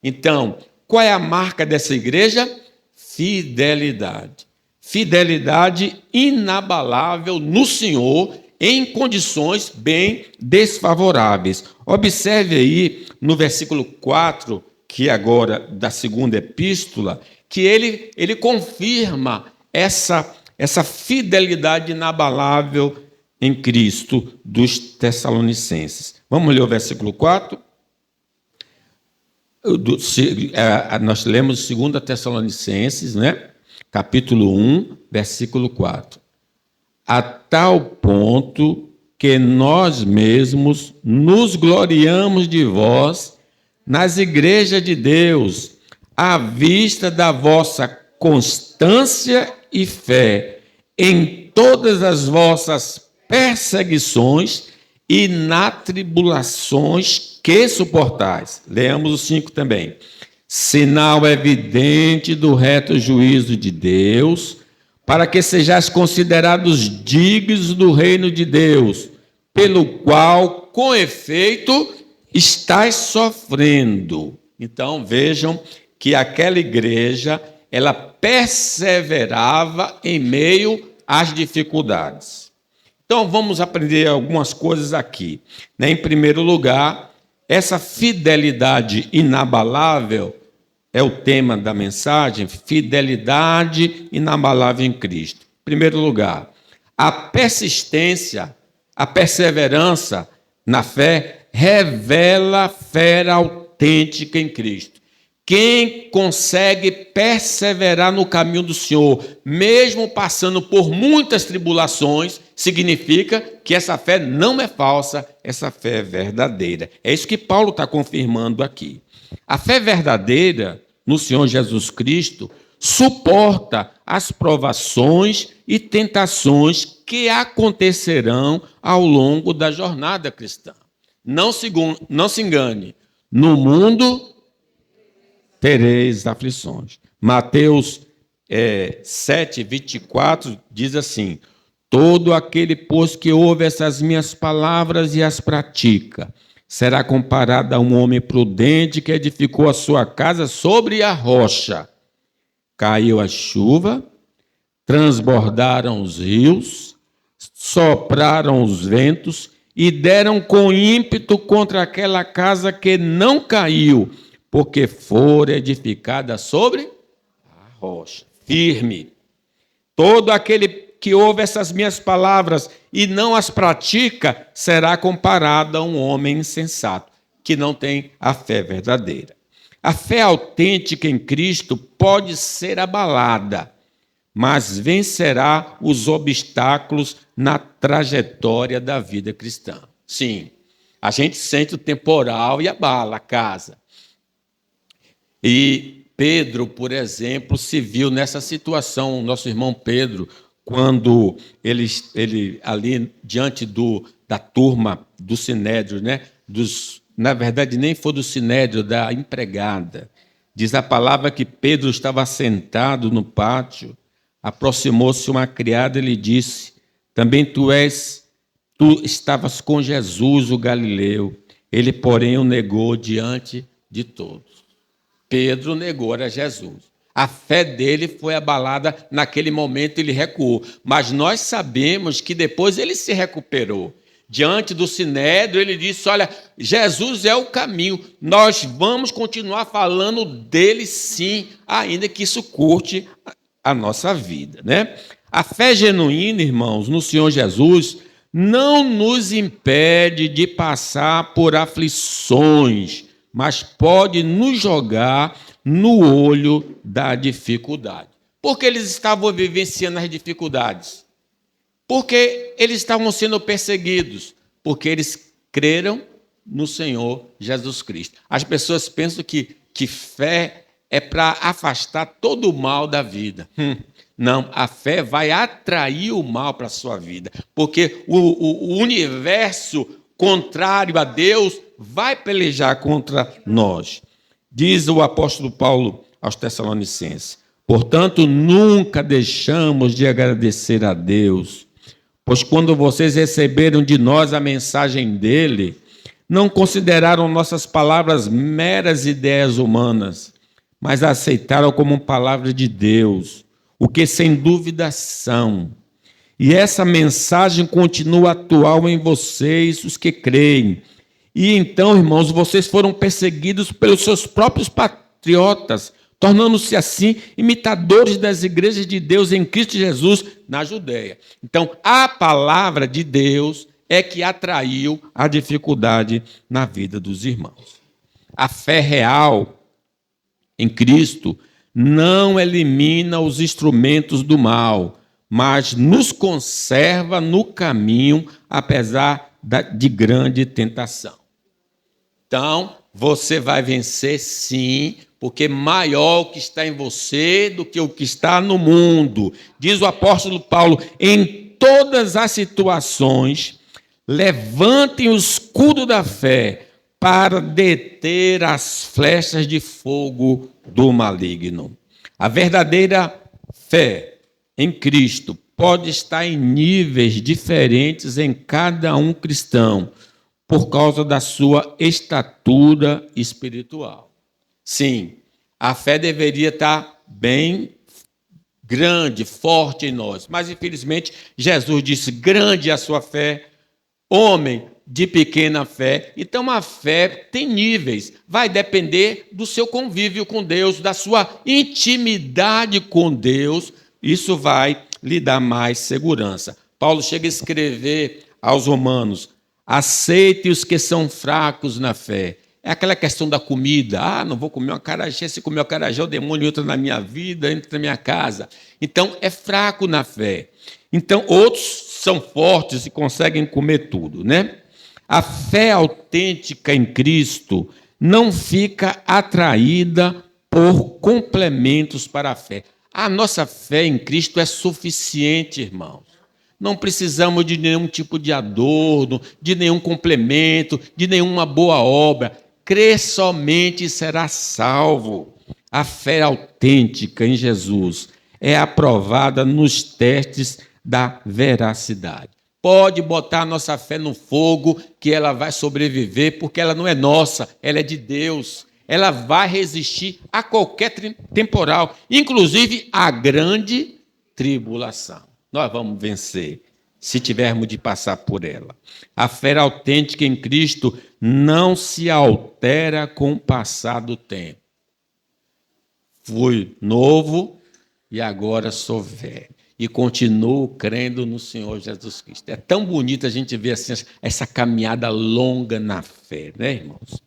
Então, qual é a marca dessa igreja? Fidelidade. Fidelidade inabalável no Senhor em condições bem desfavoráveis. Observe aí no versículo 4, que agora da segunda epístola, que ele confirma essa fidelidade inabalável em Cristo dos Tessalonicenses. Vamos ler o versículo 4? Nós lemos 2 Tessalonicenses, né? Capítulo 1, versículo 4. A tal ponto que nós mesmos nos gloriamos de vós nas igrejas de Deus, à vista da vossa constância e fé em todas as vossas perseguições e nas tribulações que suportais. Leamos o 5 também. Sinal evidente do reto juízo de Deus, para que sejais considerados dignos do reino de Deus, pelo qual, com efeito, estáis sofrendo. Então, vejam que aquela igreja, ela perseverava em meio às dificuldades. Então, vamos aprender algumas coisas aqui. Em primeiro lugar, essa fidelidade inabalável é o tema da mensagem, fidelidade inabalável em Cristo. Em primeiro lugar, a persistência, a perseverança na fé revela fé autêntica em Cristo. Quem consegue perseverar no caminho do Senhor, mesmo passando por muitas tribulações, significa que essa fé não é falsa, essa fé é verdadeira. É isso que Paulo está confirmando aqui. A fé verdadeira no Senhor Jesus Cristo suporta as provações e tentações que acontecerão ao longo da jornada cristã. Não se engane, no mundo tereis aflições. Mateus 7, 24 diz assim: todo aquele, pois, que ouve essas minhas palavras e as pratica, será comparado a um homem prudente que edificou a sua casa sobre a rocha. Caiu a chuva, transbordaram os rios, sopraram os ventos e deram com ímpeto contra aquela casa que não caiu, porque fora edificada sobre a rocha, firme. Todo aquele que ouve essas minhas palavras e não as pratica, será comparado a um homem insensato, que não tem a fé verdadeira. A fé autêntica em Cristo pode ser abalada, mas vencerá os obstáculos na trajetória da vida cristã. Sim, a gente sente o temporal e abala a casa. E Pedro, por exemplo, se viu nessa situação, nosso irmão Pedro, quando ele ali diante da turma do Sinédrio, né? Na verdade, nem foi do Sinédrio, da empregada. Diz a palavra que Pedro estava sentado no pátio, aproximou-se uma criada e lhe disse: também tu estavas com Jesus, o Galileu. Ele, porém, o negou diante de todos. Pedro negou a Jesus. A fé dele foi abalada naquele momento, ele recuou. Mas nós sabemos que depois ele se recuperou. Diante do Sinédrio, ele disse: olha, Jesus é o caminho, nós vamos continuar falando dele sim, ainda que isso curte a nossa vida, né? A fé genuína, irmãos, no Senhor Jesus, não nos impede de passar por aflições, mas pode nos jogar no olho da dificuldade. Por que eles estavam vivenciando as dificuldades? Porque eles estavam sendo perseguidos, porque eles creram no Senhor Jesus Cristo. As pessoas pensam que fé é para afastar todo o mal da vida. Não, a fé vai atrair o mal para a sua vida, porque o universo contrário a Deus vai pelejar contra nós. Diz o apóstolo Paulo aos Tessalonicenses: portanto, nunca deixamos de agradecer a Deus, pois quando vocês receberam de nós a mensagem dele, não consideraram nossas palavras meras ideias humanas, mas a aceitaram como palavra de Deus, o que sem dúvida são. E essa mensagem continua atual em vocês, os que creem. E então, irmãos, vocês foram perseguidos pelos seus próprios patriotas, tornando-se assim imitadores das igrejas de Deus em Cristo Jesus na Judéia. Então, a palavra de Deus é que atraiu a dificuldade na vida dos irmãos. A fé real em Cristo não elimina os instrumentos do mal, mas nos conserva no caminho, apesar de grande tentação. Então, você vai vencer sim, porque maior o que está em você do que o que está no mundo. Diz o apóstolo Paulo, em todas as situações, levantem o escudo da fé para deter as flechas de fogo do maligno. A verdadeira fé em Cristo pode estar em níveis diferentes em cada um cristão, por causa da sua estatura espiritual. Sim, a fé deveria estar bem grande, forte em nós, mas infelizmente Jesus disse, grande é a sua fé, homem de pequena fé. Então a fé tem níveis, vai depender do seu convívio com Deus, da sua intimidade com Deus, isso vai lhe dar mais segurança. Paulo chega a escrever aos Romanos, aceite os que são fracos na fé. É aquela questão da comida. Ah, não vou comer um acarajé. Se comer um acarajé, o demônio entra na minha vida, entra na minha casa. Então, é fraco na fé. Então, outros são fortes e conseguem comer tudo, né? A fé autêntica em Cristo não fica atraída por complementos para a fé. A nossa fé em Cristo é suficiente, irmãos. Não precisamos de nenhum tipo de adorno, de nenhum complemento, de nenhuma boa obra. Crê somente e será salvo. A fé autêntica em Jesus é aprovada nos testes da veracidade. Pode botar a nossa fé no fogo, que ela vai sobreviver, porque ela não é nossa, ela é de Deus. Ela vai resistir a qualquer temporal, inclusive a grande tribulação. Nós vamos vencer, se tivermos de passar por ela. A fé autêntica em Cristo não se altera com o passar do tempo. Fui novo e agora sou velho. E continuo crendo no Senhor Jesus Cristo. É tão bonito a gente ver assim, essa caminhada longa na fé, né, irmãos?